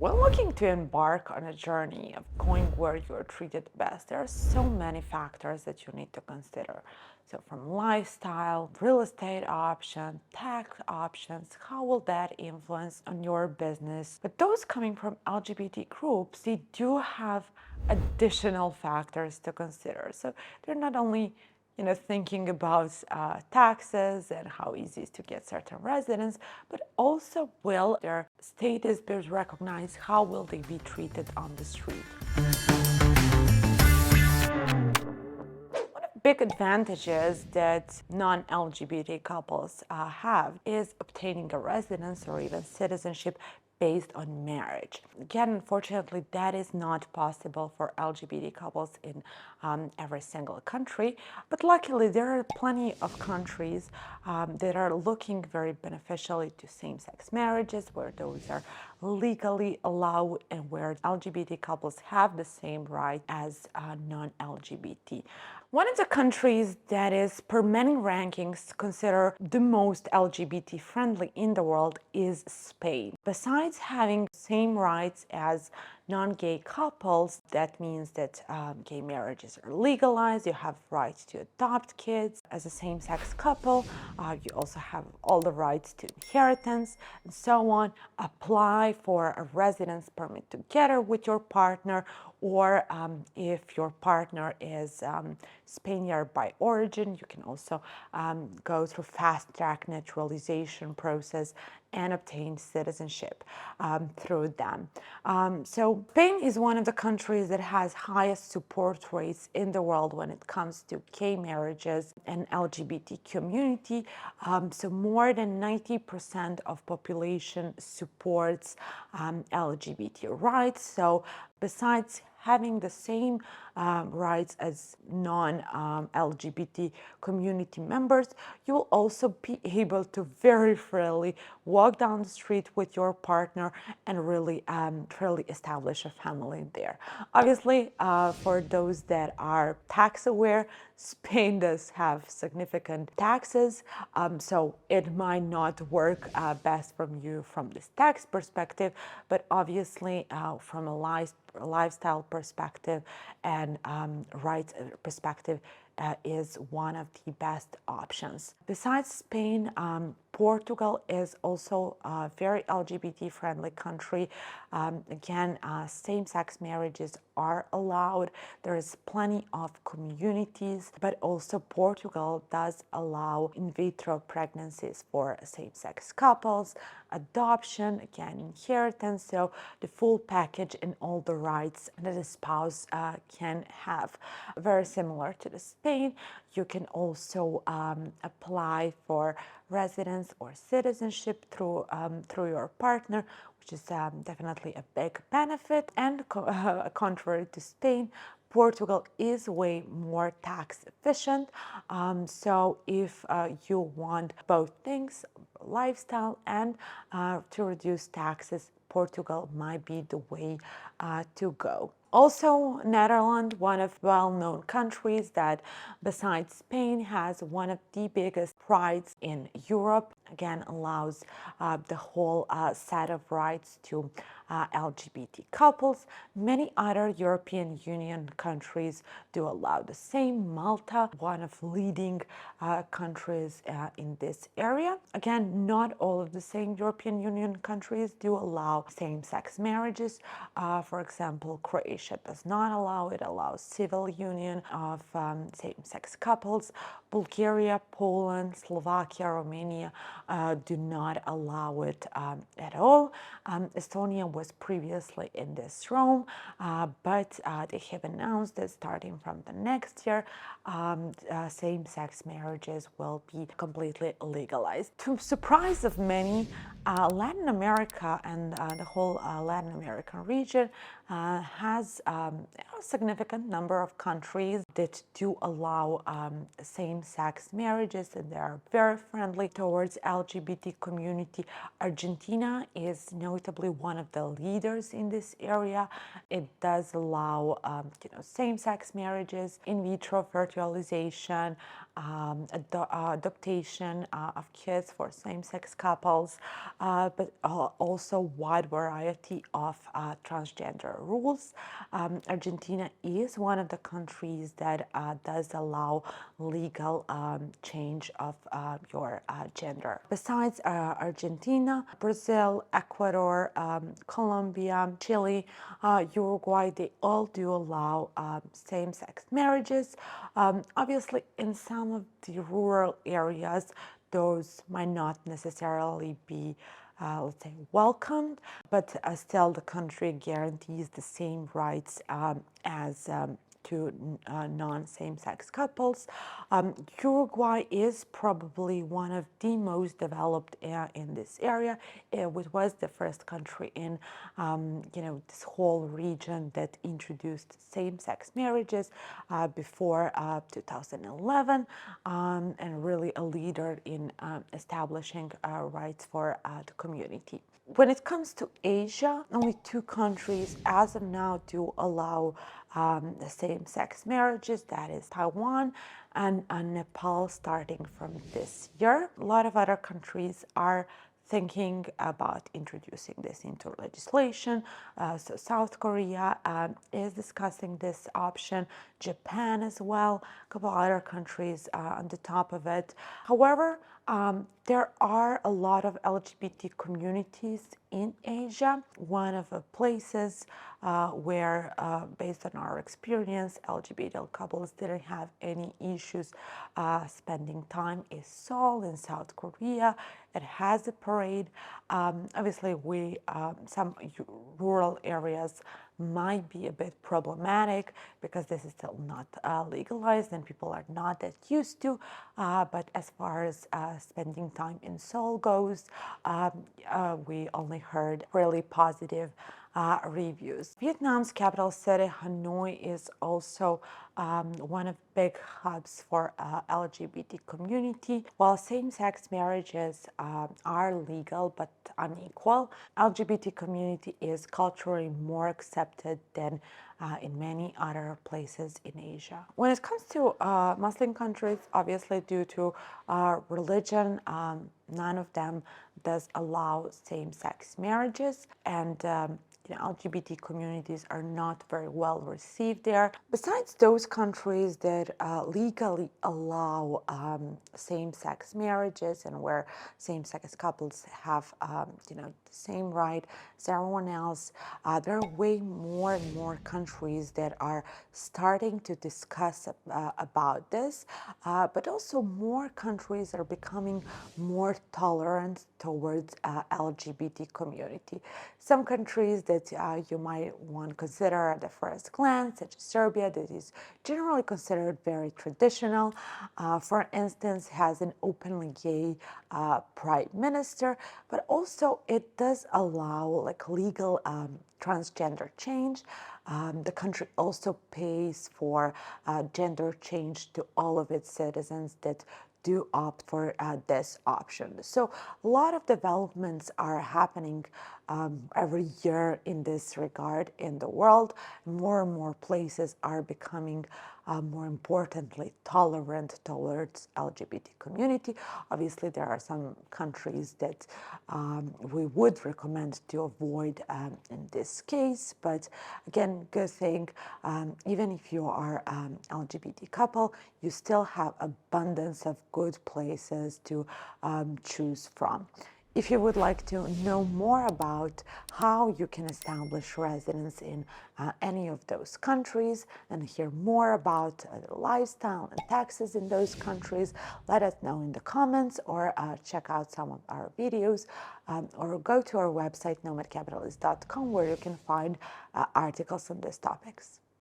When looking to embark on a journey of going where you are treated best, there are so many factors that you need to consider. So from lifestyle, real estate options, tax options, how will that influence on your business? But those coming from LGBT groups, they do have additional factors to consider. So they're not only thinking about taxes and how easy it is to get certain residence, but also will their status be recognized? How will they be treated on the street? One of the big advantages that non-LGBT couples have is obtaining a residence or even citizenship based on marriage. Again, unfortunately, that is not possible for LGBT couples in every single country, but luckily there are plenty of countries that are looking very beneficially to same-sex marriages, where those are legally allowed and where LGBT couples have the same right as non-LGBT. One of the countries that is, per many rankings, considered the most LGBT-friendly in the world is Spain. Besides having same rights as non-gay couples, that means that gay marriages are legalized, you have rights to adopt kids. As a same-sex couple, you also have all the rights to inheritance and so on. Apply for a residence permit together with your partner, or if your partner is Spaniard by origin, you can also go through fast-track naturalization process and obtain citizenship through them. So Spain is one of the countries that has highest support rates in the world when it comes to gay marriages and LGBT community. So more than 90% of population supports LGBT rights. So besides having the same rights as non-LGBT community members, you will also be able to very freely walk down the street with your partner and really establish a family there. Obviously, for those that are tax aware, Spain does have significant taxes, so it might not work best from this tax perspective, but obviously from a lifestyle perspective and rights perspective is one of the best options. Besides Spain, Portugal is also a very LGBT-friendly country. Again, same-sex marriages are allowed. There is plenty of communities, but also Portugal does allow in vitro pregnancies for same-sex couples, adoption, again, inheritance, so the full package and all the rights that a spouse can have. Very similar to the Spain, you can also apply for residence or citizenship through your partner, which is definitely a big benefit. And contrary to Spain, Portugal is way more tax efficient. So if you want both things, lifestyle and to reduce taxes, Portugal might be the way to go. Also, Netherlands, one of well-known countries that besides Spain has one of the biggest rights in Europe, again allows the whole set of rights to LGBT couples. Many other European Union countries do allow the same. Malta, one of leading countries in this area. Again, not all of the same European Union countries do allow same-sex marriages. For example, Croatia does not allow it, allows civil union of same-sex couples. Bulgaria, Poland, Slovakia, Romania do not allow it at all. Estonia was previously in this realm, but they have announced that starting from the next year, same-sex marriages will be completely legalized. To surprise of many, Latin America and the whole Latin American region has a significant number of countries that do allow same-sex marriages, and they are very friendly towards LGBT community. Argentina is notably one of the leaders in this area. It does allow same-sex marriages, in vitro fertilization, adoption of kids for same-sex couples, but also wide variety of transgender rules. Argentina is one of the countries that does allow legal change of your gender. Besides Argentina, Brazil, Ecuador, Colombia, Chile, Uruguay, they all do allow same-sex marriages. Obviously, in some of the rural areas, those might not necessarily be let's say welcomed, but still the country guarantees the same rights as to non-same-sex couples. Uruguay is probably one of the most developed in this area. It was the first country in this whole region that introduced same-sex marriages before 2011, and really a leader in establishing rights for the community. When it comes to Asia, only 2 countries as of now do allow the same-sex marriages, that is Taiwan and Nepal, starting from this year. A lot of other countries are thinking about introducing this into legislation. So South Korea is discussing this option, Japan as well, a couple other countries on the top of it. However, there are a lot of LGBT communities in Asia. One of the places where, based on our experience, LGBT couples didn't have any issues spending time is Seoul in South Korea. It has a parade. Obviously, some rural areas might be a bit problematic because this is still not legalized and people are not that used to. But as far as spending time in Seoul goes, we only heard really positive reviews. Vietnam's capital city, Hanoi, is also one of big hubs for LGBT community. While same-sex marriages are legal but unequal, LGBT community is culturally more accepted than in many other places in Asia. When it comes to Muslim countries, obviously due to religion, none of them does allow same-sex marriages, and LGBT communities are not very well received there. Besides those countries that legally allow same-sex marriages and where same-sex couples have the same right as everyone else, there are way more and more countries that are starting to discuss about this, but also more countries are becoming more tolerant towards LGBT community. Some countries that you might want to consider at the first glance, such as Serbia, that is generally considered very traditional, for instance, has an openly gay prime minister, but also it does allow like legal transgender change. The country also pays for gender change to all of its citizens that do opt for this option. So a lot of developments are happening every year in this regard in the world. More and more places are becoming more importantly tolerant towards LGBT community. Obviously, there are some countries that we would recommend to avoid in this case, but again, good thing, even if you are LGBT couple, you still have abundance of good places to choose from. If you would like to know more about how you can establish residence in any of those countries and hear more about the lifestyle and taxes in those countries, let us know in the comments or check out some of our videos or go to our website nomadcapitalist.com where you can find articles on these topics.